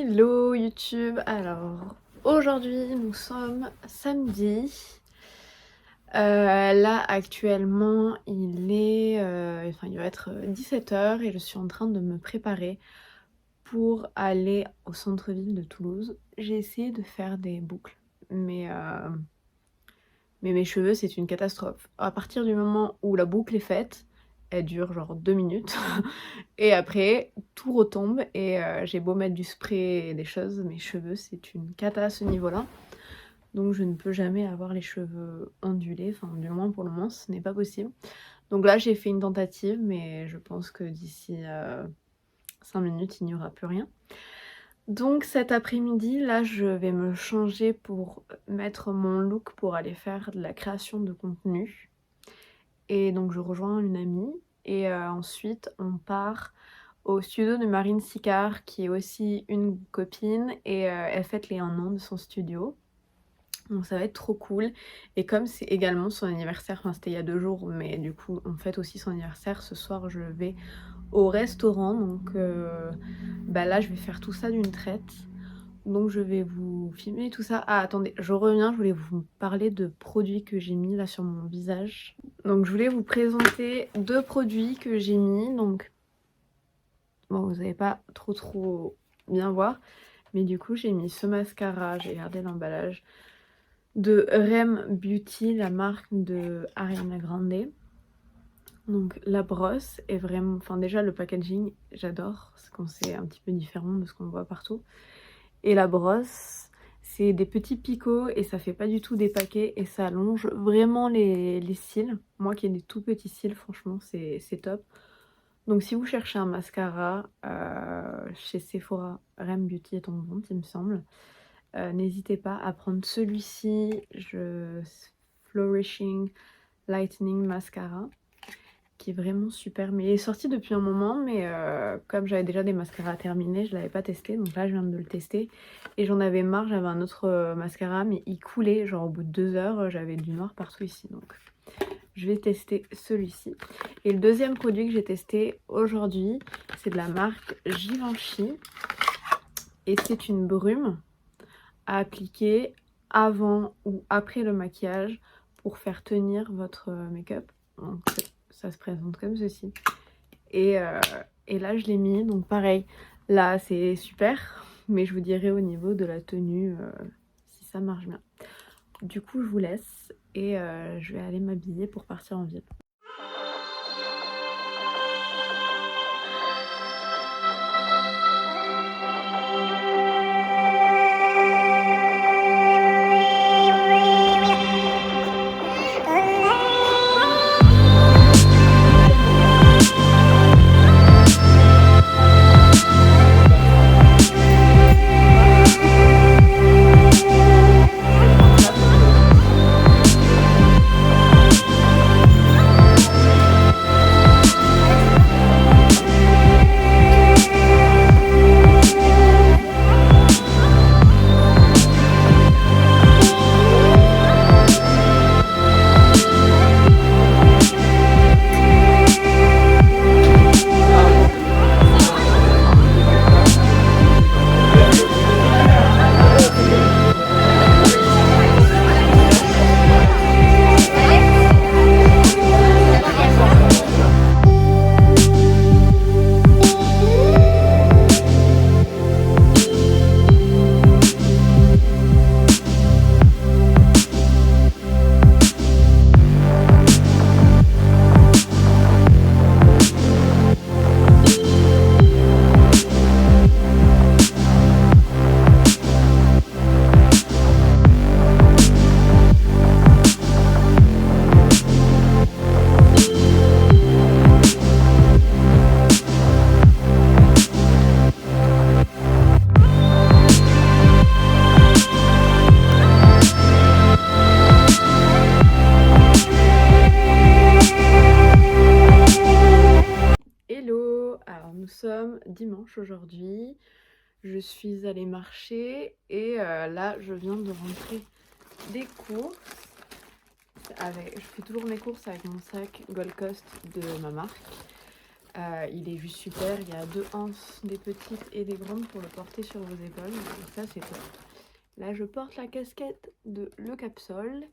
Hello YouTube, alors aujourd'hui nous sommes samedi. Là actuellement il va être 17 h et je suis en train de me préparer pour aller au centre-ville de Toulouse. J'ai essayé de faire des boucles mais mes cheveux c'est une catastrophe. À partir du moment où la boucle est faite, elle dure genre 2 minutes et après tout retombe et j'ai beau mettre du spray et des choses, mes cheveux c'est une cata à ce niveau-là. Donc je ne peux jamais avoir les cheveux ondulés, enfin du moins pour le moment ce n'est pas possible. Donc là j'ai fait une tentative mais je pense que d'ici 5 minutes il n'y aura plus rien. Donc cet après-midi là je vais me changer pour mettre mon look pour aller faire de la création de contenu. Et donc je rejoins une amie et ensuite on part au studio de Marine Sicard qui est aussi une copine et elle fête les 1 an de son studio. Donc ça va être trop cool. Et comme c'est également son anniversaire, enfin c'était il y a 2 jours, mais du coup on fête aussi son anniversaire, ce soir je vais au restaurant. Donc là je vais faire tout ça d'une traite. Donc je vais vous filmer tout ça. Ah attendez, je reviens, je voulais vous parler de produits que j'ai mis là sur mon visage. Donc je voulais vous présenter 2 produits que j'ai mis. Donc bon, vous n'allez pas trop bien voir, mais du coup j'ai mis ce mascara, j'ai gardé l'emballage, de Rem Beauty, la marque de Ariana Grande. Donc la brosse est vraiment, enfin déjà le packaging j'adore, c'est quand c'est un petit peu différent de ce qu'on voit partout. Et la brosse, c'est des petits picots et ça fait pas du tout des paquets et ça allonge vraiment les cils. Moi qui ai des tout petits cils, franchement c'est top. Donc si vous cherchez un mascara, chez Sephora, Rem Beauty est en vente il me semble. N'hésitez pas à prendre celui-ci, Flourishing Lightening Mascara, qui est vraiment super. Mais il est sorti depuis un moment, mais comme j'avais déjà des mascaras terminés, je l'avais pas testé. Donc là je viens de le tester et j'en avais marre, j'avais un autre mascara mais il coulait, genre au bout de 2 heures j'avais du noir partout ici. Donc je vais tester celui-ci. Et le deuxième produit que j'ai testé aujourd'hui, c'est de la marque Givenchy et c'est une brume à appliquer avant ou après le maquillage pour faire tenir votre make-up. Donc ça se présente comme ceci. Et là je l'ai mis, donc pareil, là c'est super, mais je vous dirai au niveau de la tenue si ça marche bien. Du coup je vous laisse et je vais aller m'habiller pour partir en ville. Hello, alors nous sommes dimanche aujourd'hui, je suis allée marcher et là je viens de rentrer des courses. Je fais toujours mes courses avec mon sac Gold Coast de ma marque. Il est juste super, il y a 2 anses, des petites et des grandes pour le porter sur vos épaules, donc ça c'est top. Là je porte la casquette de Le Capsol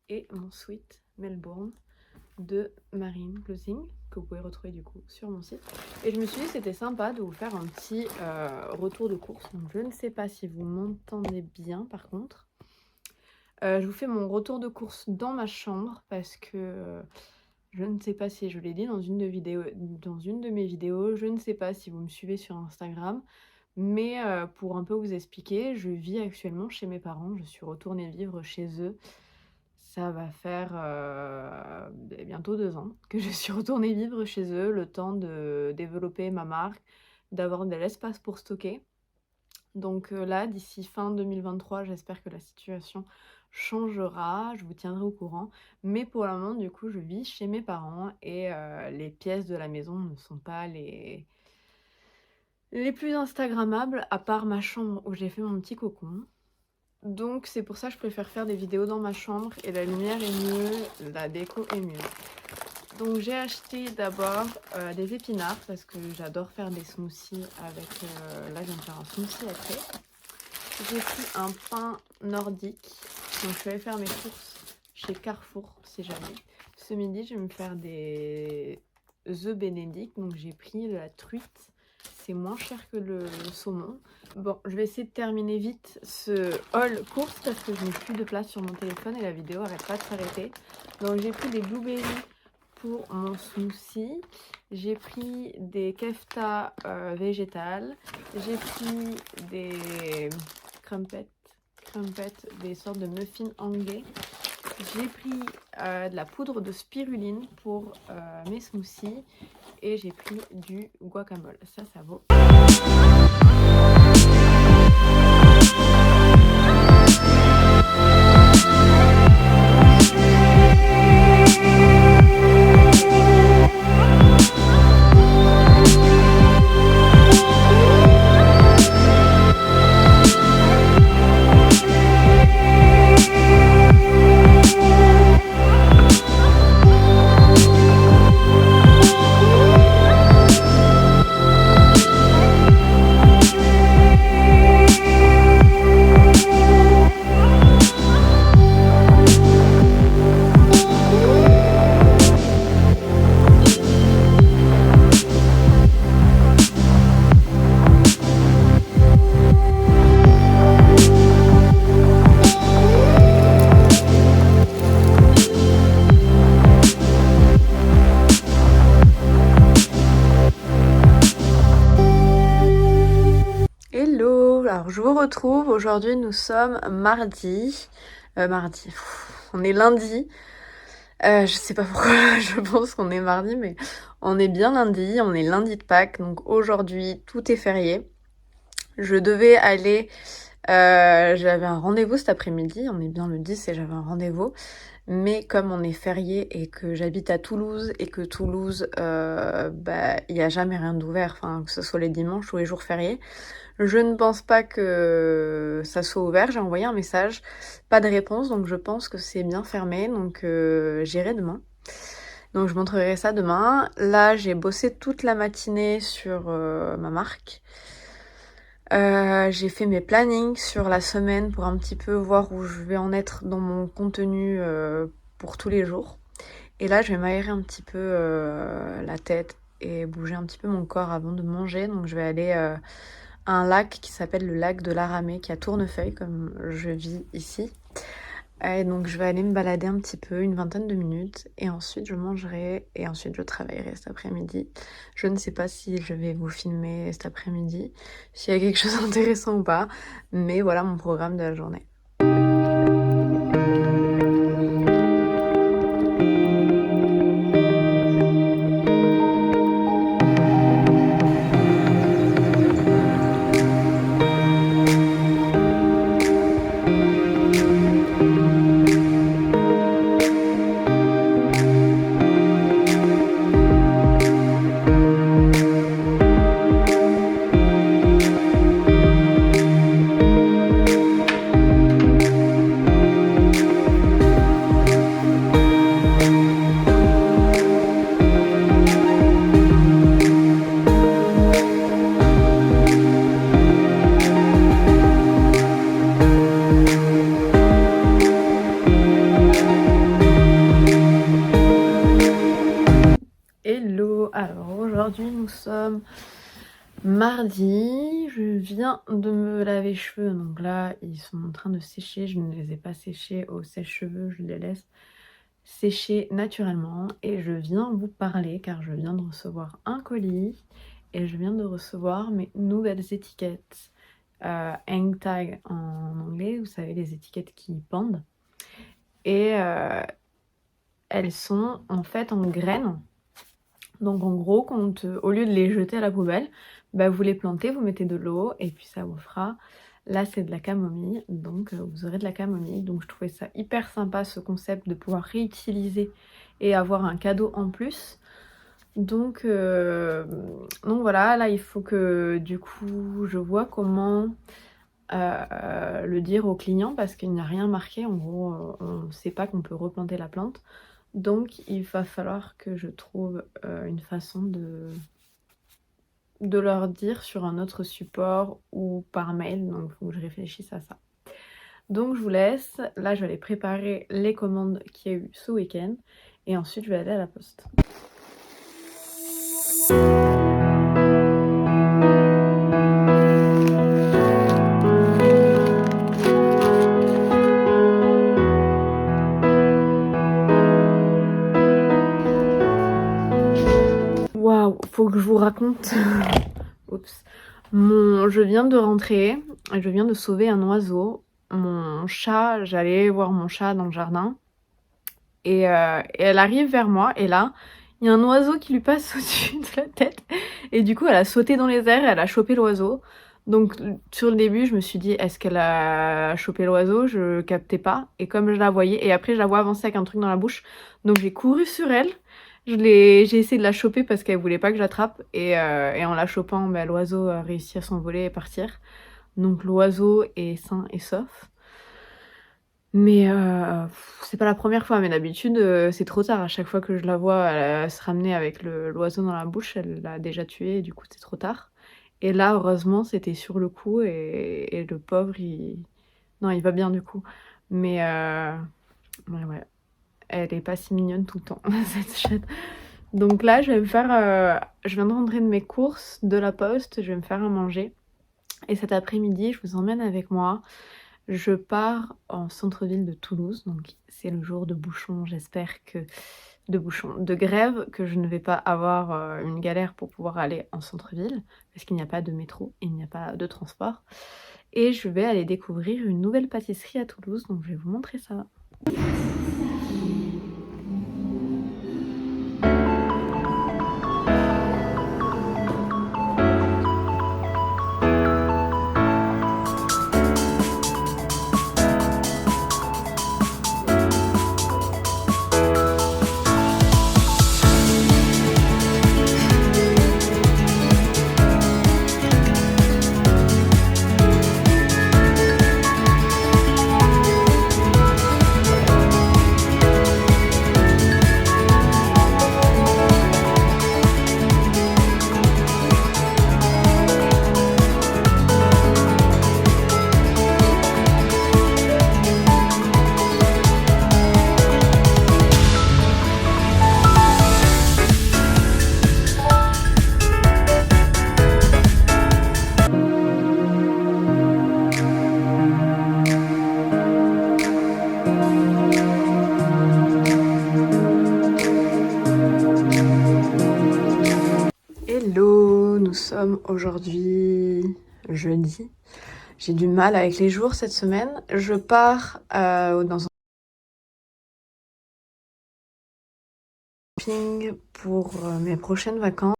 et mon sweat Melbourne de Marine Clothing, que vous pouvez retrouver du coup sur mon site. Et je me suis dit c'était sympa de vous faire un petit retour de course. Donc je ne sais pas si vous m'entendez bien par contre. Je vous fais mon retour de course dans ma chambre parce que je ne sais pas si je l'ai dit dans une de mes vidéos, je ne sais pas si vous me suivez sur Instagram, mais pour un peu vous expliquer, je vis actuellement chez mes parents, je suis retournée vivre chez eux. Ça va faire bientôt 2 ans que je suis retournée vivre chez eux, le temps de développer ma marque, d'avoir de l'espace pour stocker. Donc là, d'ici fin 2023, j'espère que la situation changera, je vous tiendrai au courant. Mais pour le moment, du coup, je vis chez mes parents et les pièces de la maison ne sont pas les plus instagrammables, à part ma chambre où j'ai fait mon petit cocon. Donc c'est pour ça que je préfère faire des vidéos dans ma chambre et la lumière est mieux, la déco est mieux. Donc j'ai acheté d'abord des épinards parce que j'adore faire des smoothies avec... là je viens de faire un smoothie après. J'ai pris un pain nordique, donc je vais aller faire mes courses chez Carrefour si jamais. Ce midi je vais me faire des œufs bénédicts, donc j'ai pris de la truite. C'est moins cher que le saumon. Bon, je vais essayer de terminer vite ce haul course parce que je n'ai plus de place sur mon téléphone et la vidéo n'arrête pas de s'arrêter. Donc j'ai pris des blueberries pour mon smoothie. J'ai pris des kefta végétales. J'ai pris des crumpets, des sortes de muffins anglais. J'ai pris de la poudre de spiruline pour mes smoothies. Et j'ai pris du guacamole. Ça vaut. Alors je vous retrouve, aujourd'hui nous sommes mardi, on est lundi, je sais pas pourquoi je pense qu'on est mardi mais on est bien lundi, on est lundi de Pâques, donc aujourd'hui tout est férié. Je devais aller, j'avais un rendez-vous cet après-midi, on est bien le 10 et j'avais un rendez-vous, mais comme on est férié et que j'habite à Toulouse et que Toulouse, il y a jamais rien d'ouvert, enfin que ce soit les dimanches ou les jours fériés, je ne pense pas que ça soit ouvert, j'ai envoyé un message, pas de réponse, donc je pense que c'est bien fermé, donc j'irai demain. Donc je montrerai ça demain. Là, j'ai bossé toute la matinée sur ma marque. J'ai fait mes plannings sur la semaine pour un petit peu voir où je vais en être dans mon contenu pour tous les jours. Et là, je vais m'aérer un petit peu la tête et bouger un petit peu mon corps avant de manger, donc je vais aller un lac qui s'appelle le lac de l'Aramée, qui est à Tournefeuille, comme je vis ici. Et donc je vais aller me balader un petit peu, une vingtaine de minutes, et ensuite je mangerai, et ensuite je travaillerai cet après-midi. Je ne sais pas si je vais vous filmer cet après-midi, s'il y a quelque chose d'intéressant ou pas, mais voilà mon programme de la journée. aujourd'hui nous sommes mardi, je viens de me laver les cheveux, donc là ils sont en train de sécher, je ne les ai pas séchés au sèche-cheveux, je les laisse sécher naturellement et je viens vous parler car je viens de recevoir un colis et je viens de recevoir mes nouvelles étiquettes hang tag en anglais, vous savez les étiquettes qui pendent et elles sont en fait en graines. Donc en gros, au lieu de les jeter à la poubelle, bah, vous les plantez, vous mettez de l'eau et puis ça vous fera... Là c'est de la camomille, donc vous aurez de la camomille. Donc je trouvais ça hyper sympa ce concept de pouvoir réutiliser et avoir un cadeau en plus. Donc voilà, là il faut que du coup je vois comment le dire aux clients parce qu'il n'y a rien marqué. En gros, on ne sait pas qu'on peut replanter la plante. Donc il va falloir que je trouve une façon de leur dire sur un autre support ou par mail, donc il faut que je réfléchisse à ça. Donc je vous laisse, là je vais aller préparer les commandes qu'il y a eu ce week-end et ensuite je vais aller à la poste. Waouh, faut que je vous raconte. Oups. Je viens de rentrer, je viens de sauver un oiseau. Mon chat, j'allais voir mon chat dans le jardin et elle arrive vers moi et là, il y a un oiseau qui lui passe au-dessus de la tête et du coup elle a sauté dans les airs et elle a chopé l'oiseau. Donc sur le début je me suis dit est-ce qu'elle a chopé l'oiseau, je captais pas et comme je la voyais et après je la vois avancer avec un truc dans la bouche donc j'ai couru sur elle. J'ai essayé de la choper parce qu'elle voulait pas que j'attrape et en la chopant bah, l'oiseau a réussi à s'envoler et partir. Donc l'oiseau est sain et sauf. Mais c'est pas la première fois, mais d'habitude c'est trop tard. À chaque fois que je la vois elle se ramener avec l'oiseau dans la bouche, elle l'a déjà tué et du coup c'est trop tard. Et là heureusement c'était sur le coup et le pauvre non il va bien du coup. Mais ouais, elle est pas si mignonne tout le temps cette chatte. Donc là je vais me faire, je viens de rentrer de mes courses de la poste, je vais me faire à manger. Et cet après-midi je vous emmène avec moi. Je pars en centre-ville de Toulouse, donc c'est le jour de bouchon, j'espère que... de grève, que je ne vais pas avoir une galère pour pouvoir aller en centre-ville, parce qu'il n'y a pas de métro, il n'y a pas de transport. Et je vais aller découvrir une nouvelle pâtisserie à Toulouse, donc je vais vous montrer ça. Hello, nous sommes aujourd'hui jeudi. J'ai du mal avec les jours cette semaine. Je pars dans un camping pour mes prochaines vacances.